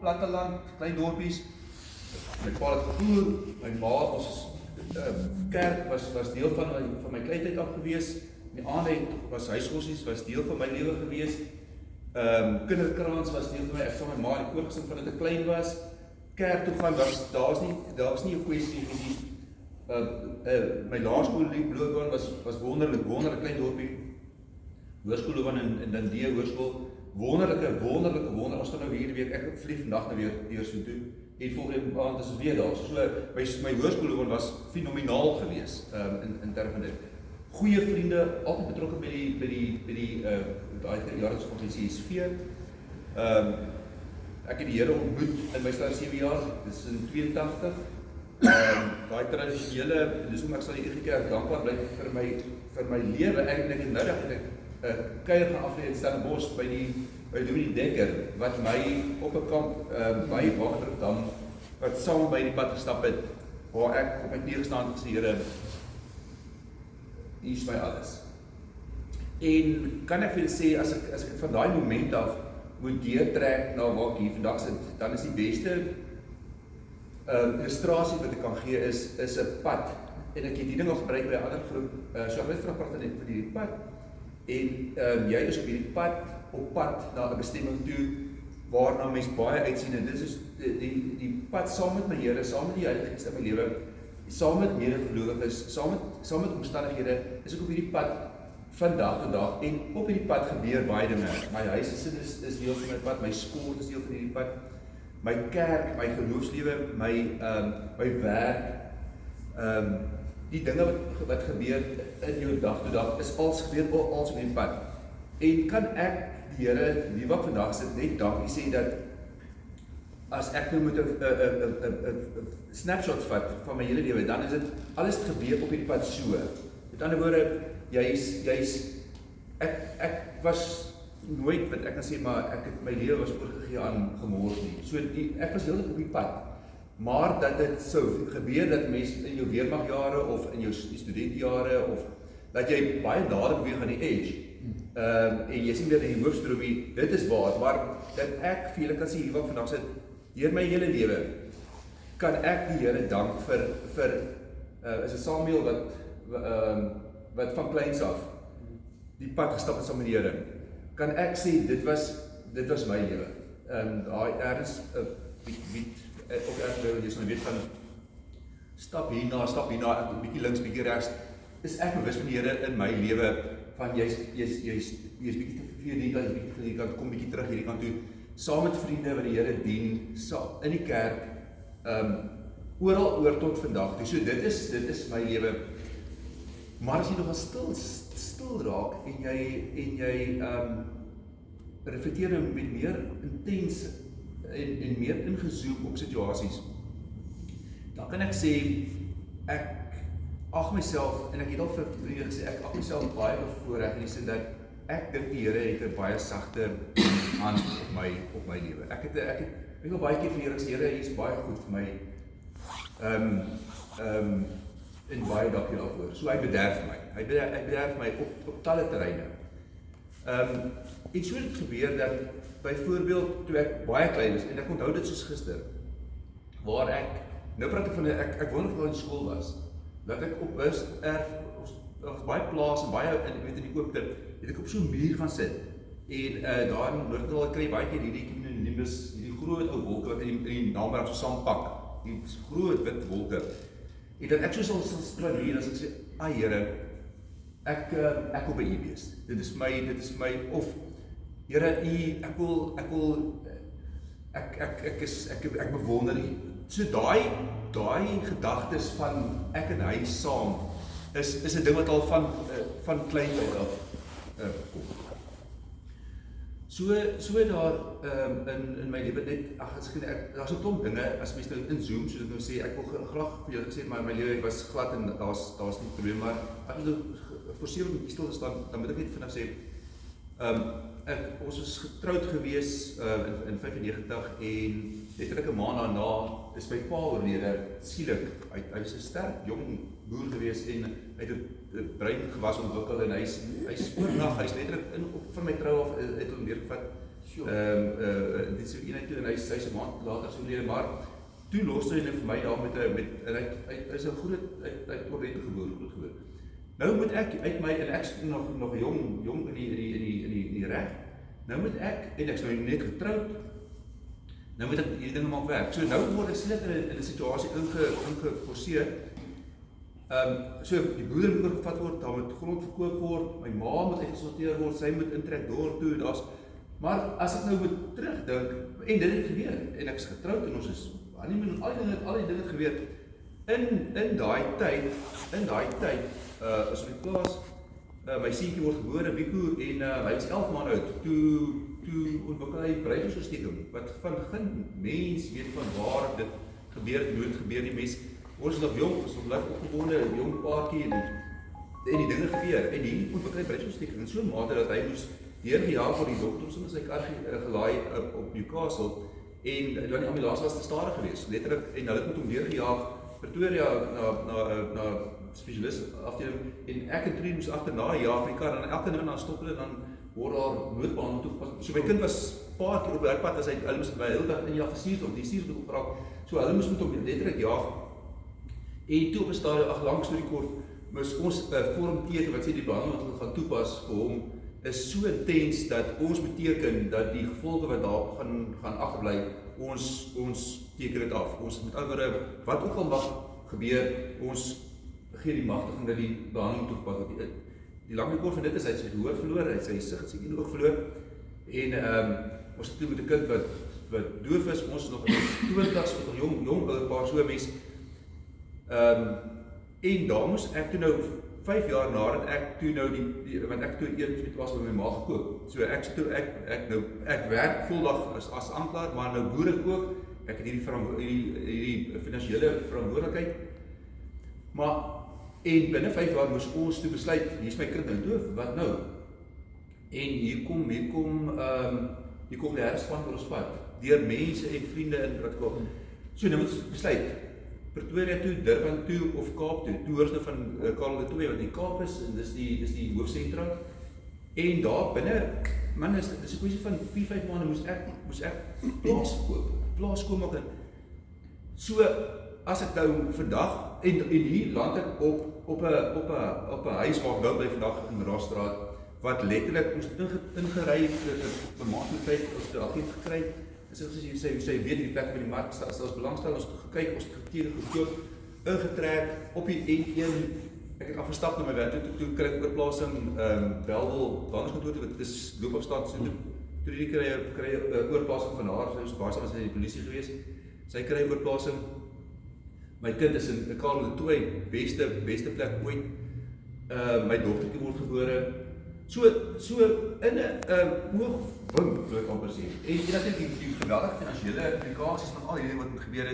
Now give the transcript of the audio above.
platteland, klein dorpies. My pa het gevoer, my ma, ons kerk was deel van my kleintyd af gewees. Die aande was huisgossies, was deel van my lewe gewees. Kinderkraans was deel van my, ek van my ma die oorgesin van dit ek klein was. Kerk toe gaan, daar was nie 'n kwessie nie. My laerskoolloopbaan was wonderlik klein dorpie. Hoërskoolloopbaan in Dundee hoërskool. Wonderlike, ons gaan nou hierdie week, ek vlieg vandag nou weer so toe, en volgende maand is weer daar, so my hoërskoolloopbaan was fenomenaal gewees, in terme van dit. Goeie vriende, altyd betrokke by die jaarlikskonferensie CSV. Ek het die Here ontmoet in my stand 7 jaar, dis in 82. Daai tradisionele, dis hoe ek sal die Ege Kerk dankbaar bly vir my lewe. Ek nou dat ek kuier gaan aflê in Stellenbosch by Dominee Dekker, wat my op 'n kamp by Wagterdam, wat saam by die pad gestap het, waar ek op my knie gestaan het en gesê, Here, hier is my alles. En kan ek vir julle sê, as ek van daai moment af moet deurtrek na waar ek hier vandag sit, dan is die beste illustrasie wat ek kan gee is 'n pad. En ek het die ding al gebruik by 'n ander groep, so ek wil vraag praat van die pad. En jy is op hierdie op pad na 'n bestemming toe, waarna mens baie uitsien, en dit is die pad saam met my Here, saam met die Heilige Gees in my lewe, saam met medegelowiges, saam met omstandighede, is ek op hierdie pad van dag tot dag, en op hierdie pad gebeur baie dinge. My huis is deel van my pad, my skool is deel van hierdie pad, my kerk, my geloofslewe, my werk, die dinge wat gebeur in jou dag tot dag, is als gebeur, als op die pad. En kan ek die Here, wie wat vandag sit, net dankie sê dat, as ek nou moet 'n snapshot vat van my hele lewe, dan is dit, alles gebeur op die pad so. Met ander woorde, ek was nooit, wat ek kan sê, maar my lewe was oorgegee aan gemors nie. So, ek was heeltyd op die pad. Maar dat dit sou gebeur dat mens in jou weermagjare of in jou studentjare of dat jy baie nader beweeg aan die edge en jy sien weer in die hoofstroomie, dit is waar, maar dat ek vir julle kan sê hier wat vandag sit, deur my hele lewe kan ek die Here dank vir is 'n Samuel wat van kleins af die pad gestap het saam met die Here. Kan ek sê dit was my lewe. Daai ergens ook jy sal weet van stap hierna, ek bietjie links, bietjie regs, is ek bewus van die Here in my lewe, van jy's bietjie te veel hierdie kant, bietjie van hierdie kant, kom bietjie terug hierdie kant toe, saam met vriende wat die Here dien, in die kerk, oor tot vandag toe. So dit is my lewe. Maar as jy nog stil raak en jy reflekteer met meer intens en meer ingezoom op situasies, dan kan ek sê, ek ag myself, en ek het al vir vriende gesê, ek ag myself baie bevoorreg in die sin dat ek dink die Here het 'n baie sagte hand op my lewe. Ek wil baie keer vir die Here gesê, Here, hy is baie goed vir my, en baie dankie daarvoor. So hy bederf my. Hy bederf my op talle terreine. En so het het gebeur dat, byvoorbeeld, toe ek baie klein is, en ek onthou dit soos gister, waar nou praat ek van, ek wonder of ek al in school was, dat ek op erf, was baie plaas, en baie, in die oopte, het ek op so'n muur gaan sit, en daar in Noord-Nederland kry baie keer cumulonimbus, die groot ou wolke, wat in die namerag so saampak, die groot wit wolke, en dat ek so sal stradeer, as ek sê, Here, ek wil by U wees, dit is my, of, Here, ek bewonder U. So daai gedagtes van ek en hy saam is 'n ding wat al van kleintyd af kom. So daar in my lewe net, daar's 'n klomp dinge, as mens nou inzoom, soos ek nou sê, ek wil graag vir julle gesê, maar my lewe was glad en daar's nie probleem, maar as ek nou forceer om stil te staan, dan moet ek net vinnig sê, ons is getroud gewees in 95 en letterlik 'n maand daarna is my pa oorlede, skielik. Hy was 'n sterk jong boer gewees en hy het 'n brein gewas ontwikkel en hy's oornag, hy's letterlik van my trou af het hom weer gevat Dit is so eenheid toe en hy's 'n maand later so oorlede, maar toe los hy vir my daar en hy is 'n groot ordentlik groot. Nou moet ek uit my en ek is nog jong in die reg. Nou moet ek en ek is nou net getroud. Nou moet ek hierdie dinge maak werk. So nou word ek sien in 'n situasie ingeforseer. So die boerder moet oorgevat word, daar moet grond verkoop word, my ma moet uitgesorteer word, sy moet intrek dorp toe, maar as ek nou moet terugdink, en dit het gebeur, en ek is getroud en ons is al die dinge het gebeur, in daai tyd, as op die plaas, my seentjie word gebore, Wieko, en hy was 11 maande oud, toe ontwikkel hy breiviersontsteking, wat van geen mens weet van waar dit gebeur, nooit gebeur die mens. Ons is nog jong, ons is nog blyk opgewonde, 'n jong paartjie en die dinge gebeur. En hier ontwikkel hy breiviersontsteking in so 'n mate dat hy moes deurgejaag word die dokter ons in sy kar gelaai op Newcastle en dan die ambulans was te stadig geweest, letterlik, en hulle het met hom deurgejaag Pretoria na spesialist afdeling en ek en Trien moes agterna jaag die kar en elke nou en dan stop hulle en dan word daar noodbaan toegepas. So my kind was paar keer op die pad as hulle moes by hele dag in die gestuur of die stuur toe geraak. So hulle moes met hom letterlik jaag. En toe op 'n stadium, lank storie kort, moes ons 'n vorm teken wat sê die behandeling wat hulle gaan toepas vir hom is so intens dat ons beteken dat die gevolge wat daar gaan agterbly, ons teken dit af. Ons met ander woorde, wat ook al mag gebeur, ons gee die magtiging dat die behandeling toegepas word. Die lang en kort van dit is hy het sy gehoor verloor, hy het sy sig en sy een oog verloor en ons het toe met 'n kind wat doof is, ons nog in die 20's met 'n jong ouerpaar, so 'n mens. En daar moes ek toe nou 5 jaar nadat ek toe nou want ek toe een was by my ma gekoop. So ek werk voldag as aanklaer, maar nou boer ek ook. Ek het hierdie finansiële verantwoordelikheid. En binne 5 jaar moes ons toe besluit, hier is my kind nou doof, wat nou? En hier kom die herspan oor ons pad, deur mense en vriende in wat kom. So nou moet ons besluit, Pretoria toe, Durban toe of Kaap toe. Toe hoor ons nou van Karel de Tooy wat in Kaap is en dis die hoofsentra. En daar binne, man, dis 'n kwessie van 4-5 maande moes ek plaas koop. So as ek nou vandag en hier land ek op 'n huis waar ek nou bly vandag in Middelstraat wat letterlik ons ingery het op 'n maand met tyd ons het 'n agent gekry. Soos jy weet die plek by die mark as ons belangstel, ons het gekyk, ons het geteken, gekoop, ingetrek op die N1. Ek het afgestap na my werk toe kry ek oorplasing Bellville Wandelskantoor toe, dit is loopafstand so toe die kry 'n oorplasing van haar, sy was baie saam as die polisie gewees. Sy kry oorplasing. My kind is in Karel de Tooy, beste plek ooit. My dogtertjie word gebore. So in 'n oogwink, wil ek amper sê. En natuurlik die geweldige finansiële implikasies van al hierdie wat gebeur is.